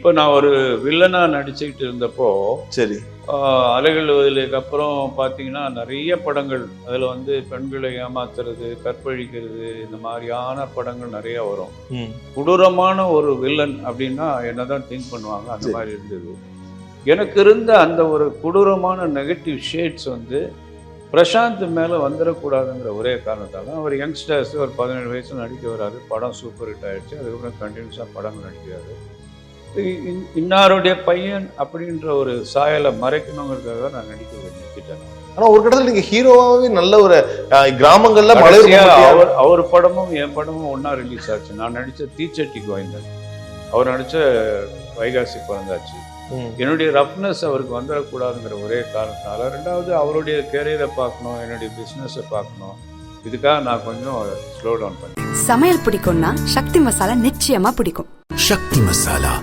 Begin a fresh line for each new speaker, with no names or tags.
இப்போ நான் ஒரு வில்லனா நடிச்சுக்கிட்டு இருந்தப்போ
சரி.
அலைகள் வதிலுக்கு அப்புறம் பார்த்தீங்கன்னா நிறைய படங்கள் அதில் வந்து பெண்களை ஏமாத்துறது, கற்பழிக்கிறது, இந்த மாதிரியான படங்கள் நிறைய வரும். கொடூரமான ஒரு வில்லன் அப்படின்னா என்னதான் திங்க் பண்ணுவாங்க, அந்த மாதிரி இருந்தது. எனக்கு இருந்த அந்த ஒரு கொடூரமான நெகட்டிவ் ஷேட்ஸ் வந்து பிரசாந்த் மேலே வந்துடக்கூடாதுங்கிற ஒரே காரணத்தால் அவர் யங்ஸ்டர்ஸ் ஒரு 17 வயசு நடிக்க வராரு. படம் சூப்பர் ஹிட் ஆகிடுச்சு. அதுக்கப்புறம் கண்டினியூஸாக படங்கள் நடிக்கிறாரு. இன்னாருடைய பையன் அப்படின்ற ஒரு சாயலை மறைக்கணுங்கிறதுக்காக நான் நடிக்க நிறுத்திட்டேன்.
ஆனா ஒரு கட்டத்தில் நீங்க ஹீரோவாவே நல்ல ஒரு கிராமங்கள்ல
அவர் படமும் என் படமும் ஒன்னா ரிலீஸ் ஆச்சு. நான் நடிச்ச தீச்சட்டி கோவிந்தன், அவர் நடிச்ச வைகாசி பிறந்தாச்சு. என்னுடைய ரஃப்னஸ் அவருக்கு வந்துடக்கூடாதுங்கிற ஒரே காரணத்தால, ரெண்டாவது அவருடைய கேரியரை பார்க்கணும், என்னுடைய பிஸ்னஸை பார்க்கணும், இதுக்காக நான் கொஞ்சம் ஸ்லோ டவுன் பண்ணேன்.
சமையல் பிடிக்கும்னா சக்தி மசாலா நிச்சயமா பிடிக்கும்.
சக்தி மசாலா